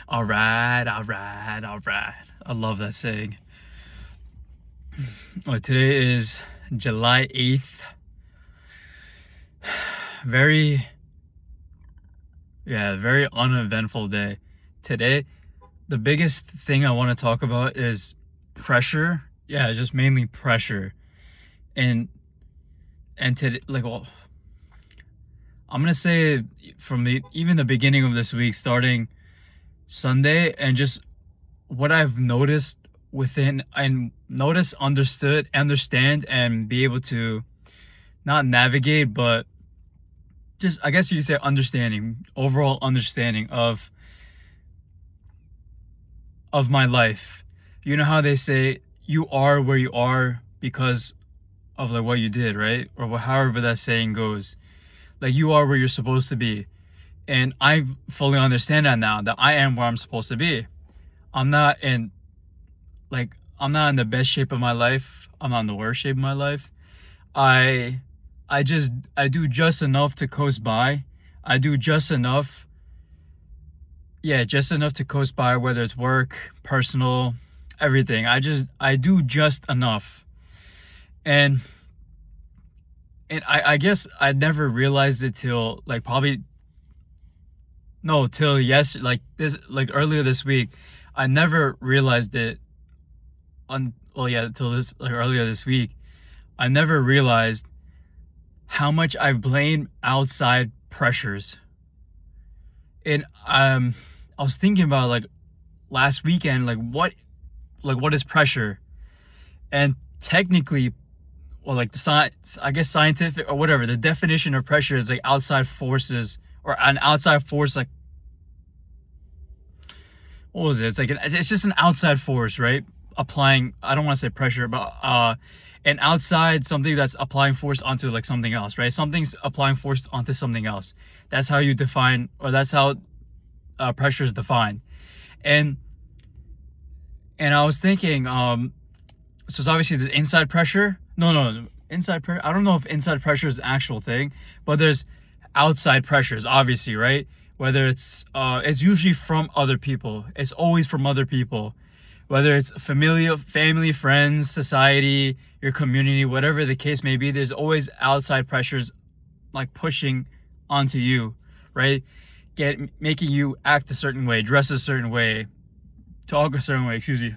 All right, all right, all right. I love that saying. Well, today is July 8th. Very, very uneventful day. Today, the biggest thing I want to talk about is pressure. Yeah, just mainly pressure. And today, I'm gonna say from even the beginning of this week, starting Sunday, and just what I've noticed within and understand, and be able to not navigate, but just, I guess you could say, overall understanding of my life. You know how they say you are where you are because of like what you did, right? Or however that saying goes. Like, you are where you're supposed to be. And I fully understand that now, that I am where I'm supposed to be. I'm not in I'm not in the best shape of my life. I'm not in the worst shape of my life. I I do just enough to coast by. I do just enough. Yeah, just enough to coast by, whether it's work, personal, everything. I do just enough. And I guess I never realized it till like probably no, till yes like this like earlier this week. I never realized it till this like earlier this week. I never realized how much I've blamed outside pressures. And I was thinking about like last weekend, what is pressure? And technically, well, like the science, I guess scientific or whatever, the definition of pressure is like outside forces, or an outside force, like, what was it? It's just an outside force, right? Applying, I don't want to say pressure, but an outside something that's applying force onto like something else, right? Something's applying force onto something else. That's how you define, or that's how pressure is defined. And I was thinking, so it's obviously there's inside pressure. No, inside pressure. I don't know if inside pressure is the actual thing, but there's outside pressures, obviously, right? Whether it's usually from other people. It's always from other people. Whether it's family, friends, society, your community, whatever the case may be, there's always outside pressures like pushing onto you, right? Making you act a certain way, dress a certain way, talk a certain way, excuse me.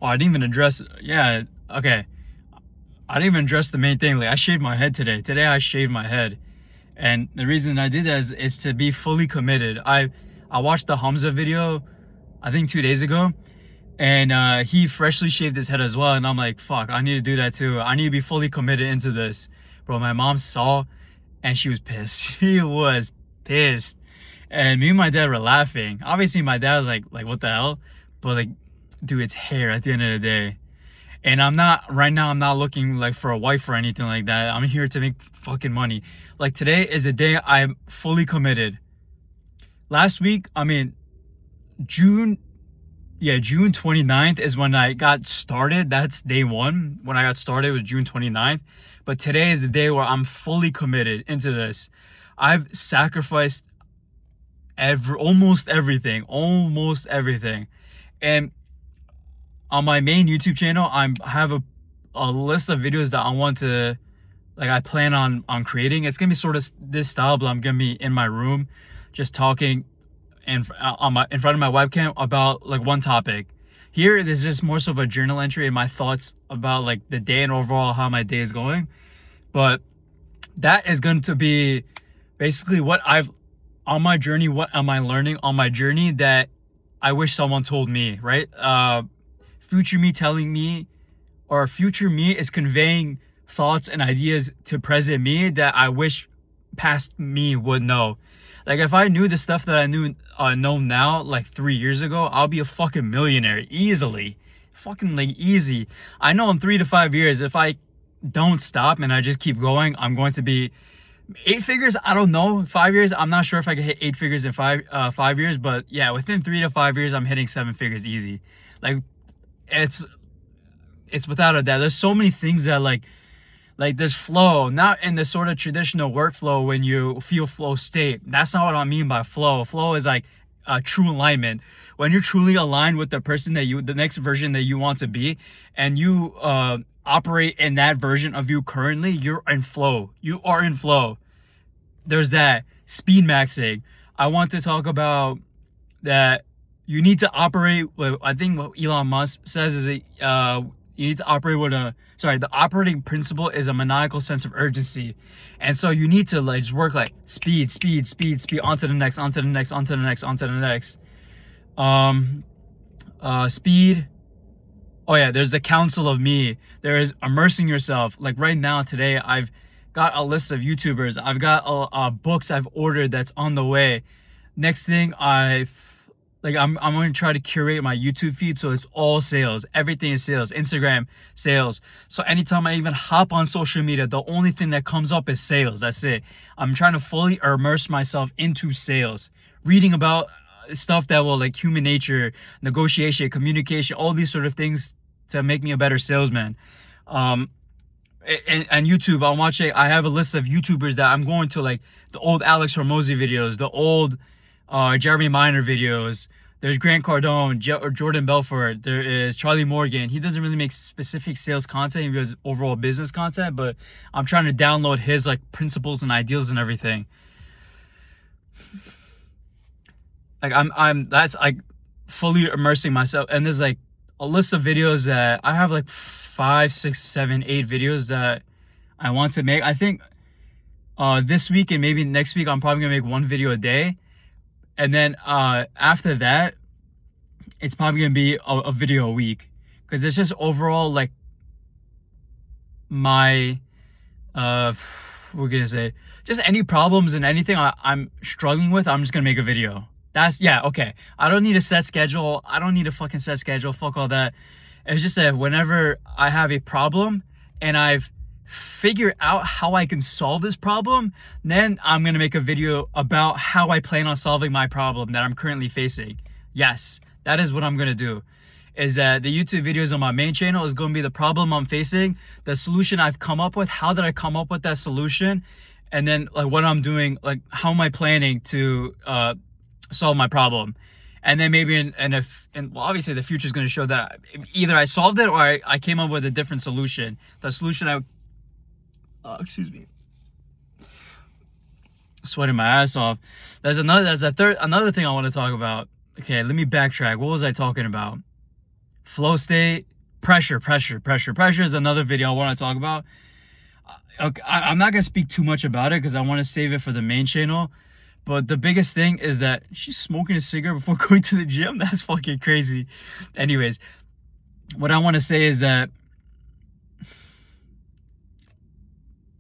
Oh, I didn't even address, yeah, okay. I didn't even address the main thing. Like, I shaved my head today. Today I shaved my head. And the reason I did that is to be fully committed. I watched the Hamza video, I think 2 days ago, and he freshly shaved his head as well. And I'm like, fuck, I need to do that too. I need to be fully committed into this. Bro, my mom saw, and she was pissed. She was pissed. And me and my dad were laughing. Obviously, my dad was like, what the hell? But like, dude, it's hair at the end of the day. And I'm not looking like for a wife or anything like that. I'm here to make fucking money. Like, today is the day I'm fully committed. Last week, June 29th is when I got started. That's day one. When I got started, it was June 29th. But today is the day where I'm fully committed into this. I've sacrificed almost everything. And on my main YouTube channel, I have a list of videos that I want to, like, I plan on creating. It's gonna be sort of this style, but I'm gonna be in my room, just talking in front of my webcam about like one topic. Here, there's just more so of a journal entry and my thoughts about like the day and overall how my day is going. But that is going to be basically what I've on my journey. What am I learning on my journey that I wish someone told me, right? Future me telling me, or future me is conveying thoughts and ideas to present me that I wish past me would know. Like, if I knew the stuff that I know now, like 3 years ago, I'll be a fucking millionaire easily. Fucking like easy. I know in 3 to 5 years, if I don't stop and I just keep going, I'm going to be 8 figures. I don't know. 5 years, I'm not sure if I can hit 8 figures in 5 years, but yeah, within 3 to 5 years, I'm hitting 7 figures easy. Like, it's without a doubt. There's so many things that like Like this flow, not in the sort of traditional workflow when you feel flow state. That's not what I mean by flow. Flow is like true alignment. When you're truly aligned with the person that the next version that you want to be, and you operate in that version of you currently, you're in flow. You are in flow. There's that speed maxing. I want to talk about that. You need to operate with, I think what Elon Musk says is you need to operate with the operating principle is a maniacal sense of urgency. And so you need to like just work like speed, onto the next, onto the next, onto the next, onto the next. Speed. Oh yeah, there's the council of me. There is immersing yourself. Like right now, today, I've got a list of YouTubers. I've got books I've ordered that's on the way. Next thing, I'm going to try to curate my YouTube feed so it's all sales. Everything is sales. Instagram, sales. So anytime I even hop on social media, the only thing that comes up is sales. That's it. I'm trying to fully immerse myself into sales. Reading about stuff that will like human nature, negotiation, communication, all these sort of things to make me a better salesman. And YouTube, I have a list of YouTubers that I'm going to, like the old Alex Hormozy videos, the old Jeremy Minor videos. There's Grant Cardone, or Jordan Belfort. There is Charlie Morgan. He doesn't really make specific sales content. He does overall business content, but I'm trying to download his like principles and ideals and everything. Like that's like fully immersing myself. And there's like a list of videos that I have, like 5, 6, 7, 8 videos that I want to make. I think this week and maybe next week I'm probably gonna make 1 video a day. And then after that, it's probably gonna be a video a week, because it's just overall like my we're gonna say just any problems and anything I'm struggling with, I'm just gonna make a video. That's okay. I don't need a set schedule. I don't need a fucking set schedule. Fuck all that. It's just that whenever I have a problem and I've figure out how I can solve this problem, then I'm gonna make a video about how I plan on solving my problem that I'm currently facing. Yes, that is what I'm gonna do. Is that the YouTube videos on my main channel is gonna be the problem I'm facing, the solution I've come up with, how did I come up with that solution, and then like what I'm doing, like how am I planning to solve my problem. And then maybe well, obviously the future is going to show that either I solved it or I came up with a different solution. The solution excuse me, sweating my ass off. Another thing I want to talk about. Okay, let me backtrack. What was I talking about? Flow state, pressure is another video I want to talk about. Okay, I'm not going to speak too much about it because I want to save it for the main channel. But the biggest thing is that she's smoking a cigarette before going to the gym. That's fucking crazy. Anyways, what I want to say is that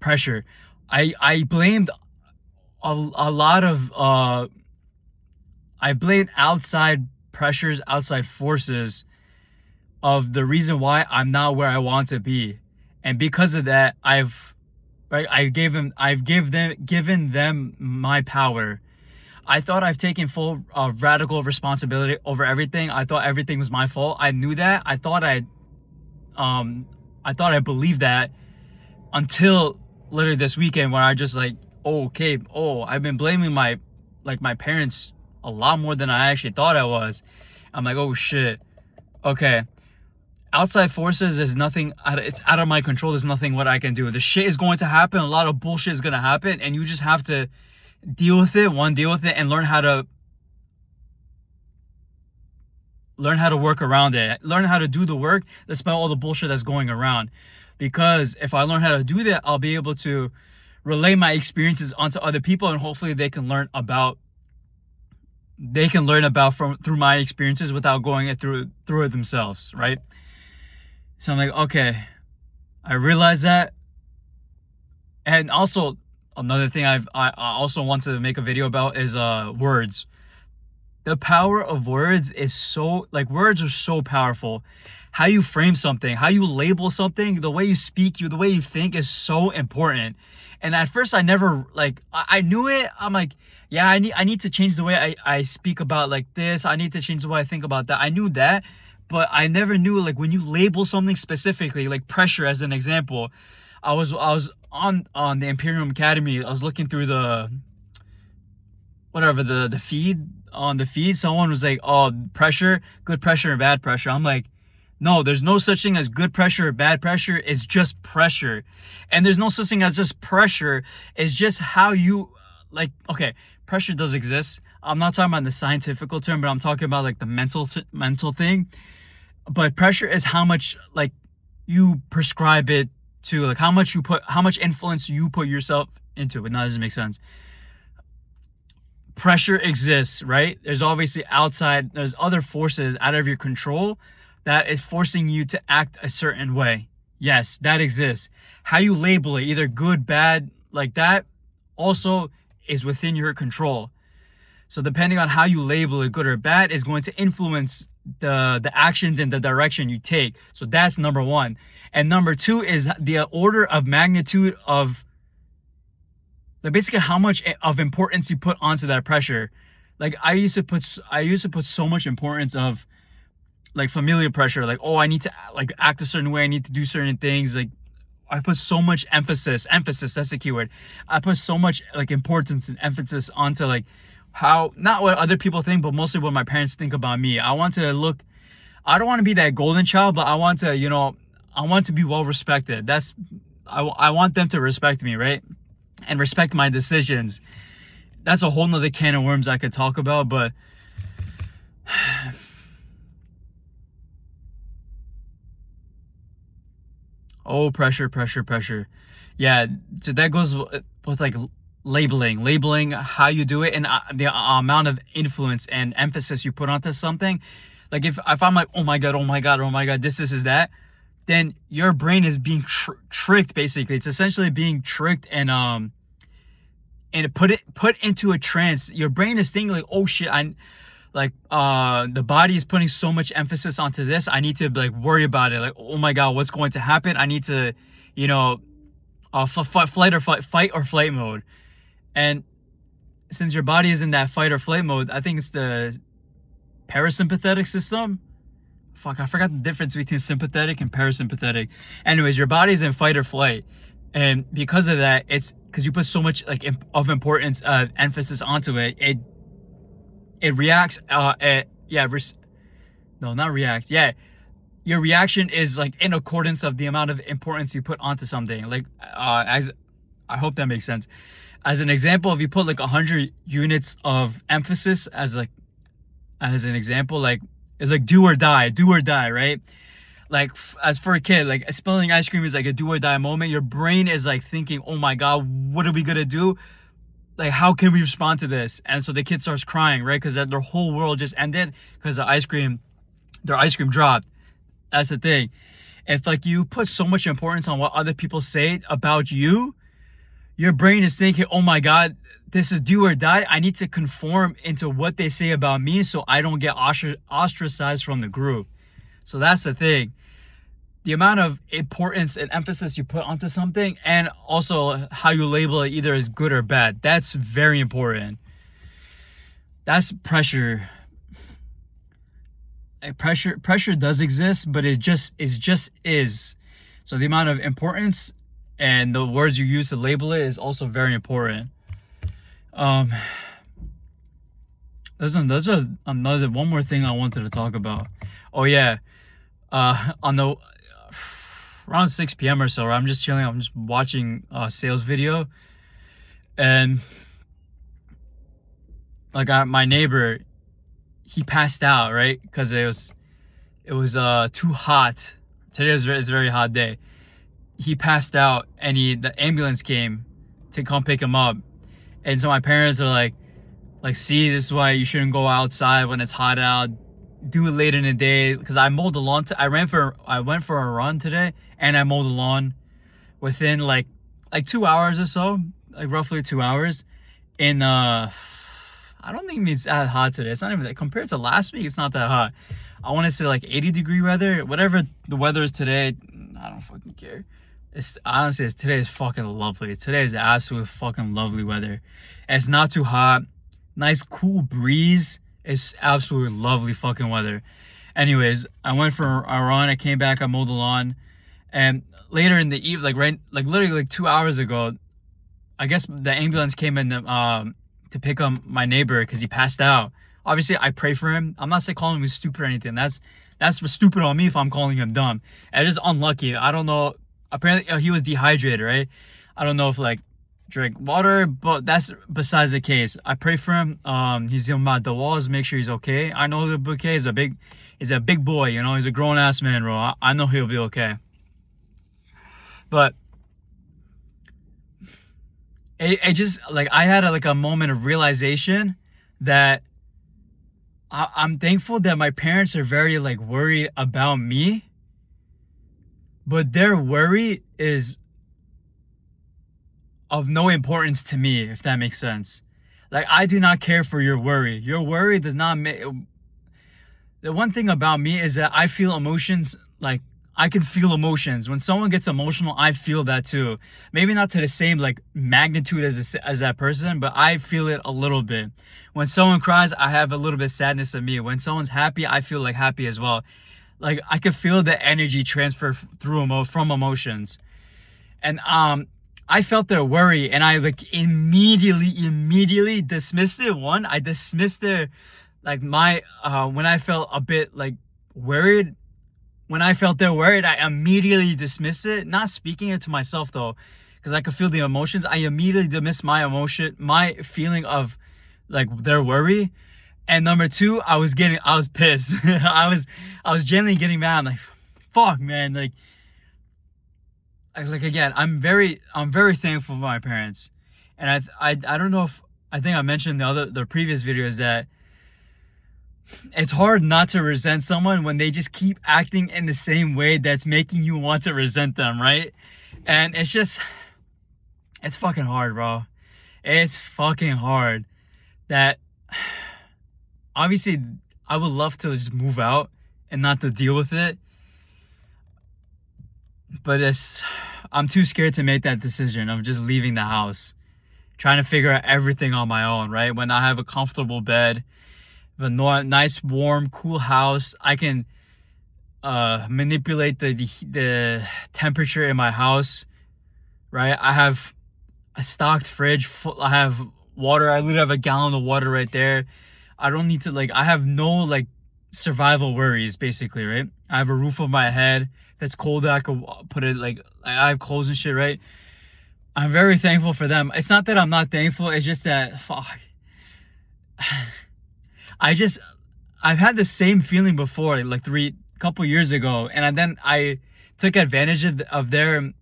pressure. I blamed a lot of I blamed outside pressures, outside forces of the reason why I'm not where I want to be. And because of that, I've given them my power. I thought I've taken full radical responsibility over everything. I thought everything was my fault. I knew that. I thought I believed that until literally this weekend, where I just like, I've been blaming my parents a lot more than I actually thought I was. I'm like, oh shit. Okay. Outside forces is nothing. It's out of my control. There's nothing what I can do. The shit is going to happen. A lot of bullshit is going to happen, and you just have to deal with it, and learn how to work around it. Learn how to do the work despite all the bullshit that's going around. Because if I learn how to do that, I'll be able to relay my experiences onto other people, and hopefully they can learn about through my experiences without going through it themselves, right? So I'm like, okay, I realize that. And also another thing I also want to make a video about is words. The power of words is words are so powerful. How you frame something, how you label something, the way you speak, the way you think is so important. And at first I never I knew it. I'm like, yeah, I need to change the way I speak about like this. I need to change the way I think about that. I knew that. But I never knew, like, when you label something specifically, like pressure as an example, I was on the Imperium Academy. I was looking through the whatever the feed on the feed. Someone was like, "Oh, pressure, good pressure and bad pressure." I'm like, no, there's no such thing as good pressure or bad pressure. It's just pressure, and there's no such thing as just pressure. It's just how you like. Okay, pressure does exist. I'm not talking about the scientific term, but I'm talking about like the mental thing. But pressure is how much like you prescribe it to, like how much influence you put yourself into it. Now, doesn't make sense. Pressure exists, right? There's obviously there's other forces out of your control that is forcing you to act a certain way. Yes, that exists. How you label it, either good, bad, like that, also is within your control. So depending on how you label it, good or bad, is going to influence the actions and the direction you take. So that's number one. And number two is the order of magnitude of, like, basically how much of importance you put onto that pressure. Like I used to put so much importance of like familiar pressure, like, oh, I need to like act a certain way, I need to do certain things. Like I put so much emphasis, that's the keyword. I put so much like importance and emphasis onto like how, not what other people think, but mostly what my parents think about me. I don't want to be that golden child, but I want to, I want to be well respected. I want them to respect me, right? And respect my decisions. That's a whole nother can of worms I could talk about, but oh, pressure. Yeah, so that goes with like labeling how you do it, and the amount of influence and emphasis you put onto something. Like if I'm like, oh my god, this is that, then your brain is being tricked. Basically, it's essentially being tricked and put into a trance. Your brain is thinking like, oh shit, the body is putting so much emphasis onto this. I need to like worry about it. Like, oh my god, what's going to happen? I need to, fight or flight mode. And since your body is in that fight or flight mode, I think it's the parasympathetic system. Fuck, I forgot the difference between sympathetic and parasympathetic. Anyways, your body's in fight or flight, and because of that, it's because you put so much like of importance, emphasis onto it. It reacts. No, not react. Yeah, your reaction is like in accordance of the amount of importance you put onto something. Like, as I hope that makes sense. As an example, if you put like 100 units of emphasis as an example, like it's like do or die, right? Like as for a kid, like spilling ice cream is like a do or die moment. Your brain is like thinking, oh my god, what are we gonna do? Like, how can we respond to this? And so the kid starts crying, right? Because their whole world just ended because their ice cream dropped. That's the thing. If like you put so much importance on what other people say about you, your brain is thinking, oh my god, this is do or die. I need to conform into what they say about me so I don't get ostracized from the group. So that's the thing. The amount of importance and emphasis you put onto something, and also how you label it, either as good or bad, that's very important. That's pressure. Pressure does exist, but it just is. So the amount of importance and the words you use to label it is also very important. There's another one more thing I wanted to talk about. Oh yeah, on the around 6 p.m. or so, I'm just chilling. I'm just watching a sales video, and like my neighbor, he passed out, right? Because it was too hot. Today is a very hot day. He passed out, and the ambulance came to come pick him up. And so my parents are like, see, this is why you shouldn't go outside when it's hot out. Do it late in the day. Because I mowed the lawn. I went for a run today, and I mowed the lawn within like 2 hours or so, like roughly 2 hours. And I don't think it's that hot today. It's not even that, compared to last week. It's not that hot. I want to say like 80-degree weather, whatever the weather is today. I don't fucking care. Today is fucking lovely. Today is absolute fucking lovely weather. It's not too hot. Nice cool breeze. It's absolutely lovely fucking weather. Anyways, I went for a run. I came back. I mowed the lawn, And later in the eve, like right, like literally like 2 hours ago, I guess the ambulance came in to pick up my neighbor because he passed out. Obviously, I pray for him. I'm not saying calling him stupid or anything. That's for stupid on me if I'm calling him dumb. And it's just unlucky. I don't know. Apparently, he was dehydrated, right? I don't know if like drink water, but that's besides the case. I pray for him. He's on the walls, make sure he's okay. I know he'll be okay. He's a big boy, you know. He's a grown ass man, bro. I know he'll be okay. But it just like I had like a moment of realization that I'm thankful that my parents are very like worried about me, but their worry is of no importance to me, if that makes sense. Like I do not care for your worry. Your worry does not make. The one thing about me is that I feel emotions. Like I can feel emotions. When someone gets emotional, I feel that too. Maybe not to the same like magnitude as that person, but I feel it a little bit. When someone cries, I have a little bit of sadness in me. When someone's happy, I feel like happy as well. Like I could feel the energy transfer from emotions. And I felt their worry, and I like immediately dismissed it. One, I dismissed their like my when I felt a bit like worried. When I felt they're worried, I immediately dismissed it. Not speaking it to myself though, because I could feel the emotions. I immediately dismissed my feeling of like their worry. And number two, I was pissed. I was genuinely getting mad. I'm like, fuck, man. Like again, I'm very thankful for my parents. And I don't know if I think I mentioned the previous videos that it's hard not to resent someone when they just keep acting in the same way that's making you want to resent them, right? And it's fucking hard, bro. It's fucking hard. That obviously I would love to just move out and not to deal with it, but I'm too scared to make that decision of just leaving the house, trying to figure out everything on my own, right? When I have a comfortable bed, a nice, warm, cool house, I can manipulate the temperature in my house, right? I have a stocked fridge. I have water. I literally have a gallon of water right there. I don't need to I have no like survival worries basically, right? I have a roof over my head. If it's cold, I could put it I have clothes and shit, right? I'm very thankful for them. It's not that I'm not thankful. It's just that fuck. I've had the same feeling before, like couple years ago, and then I took advantage of their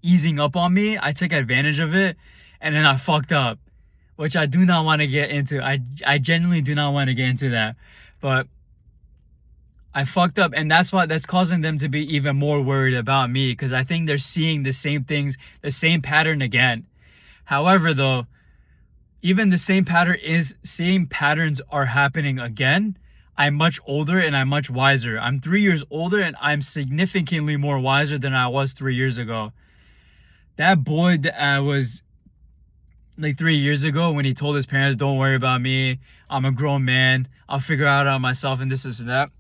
easing up on me. I took advantage of it, and then I fucked up, which I do not want to get into. I genuinely do not want to get into that, but I fucked up, and that's causing them to be even more worried about me, because I think they're seeing the same things, the same pattern again. However, though, even the same patterns are happening again. I'm much older and I'm much wiser. I'm 3 years older and I'm significantly more wiser than I was 3 years ago. That boy that was like 3 years ago when he told his parents, don't worry about me, I'm a grown man, I'll figure out on myself and this and that.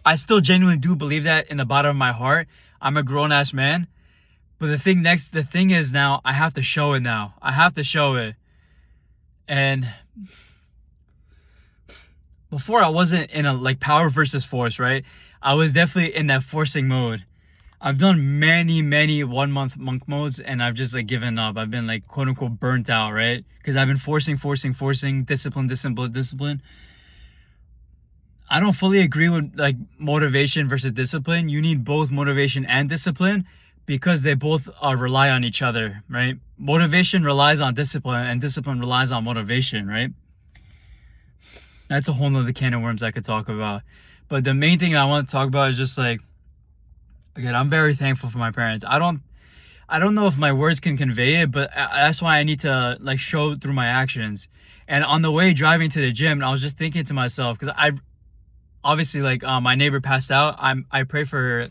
I still genuinely do believe that in the bottom of my heart. I'm a grown ass man. But the thing is now, I have to show it now. I have to show it. And before I wasn't in a power versus force, right? I was definitely in that forcing mode. I've done many 1 month monk modes and I've just given up. I've been quote unquote burnt out, right? Because I've been forcing, discipline. I don't fully agree with motivation versus discipline. You need both motivation and discipline because they both rely on each other, right? Motivation relies on discipline and discipline relies on motivation, right? That's a whole nother can of worms I could talk about. But the main thing I want to talk about is just again, I'm very thankful for my parents. I don't know if my words can convey it, but that's why I need to show through my actions. And on the way driving to the gym, I was just thinking to myself, because I obviously my neighbor passed out. I pray for her,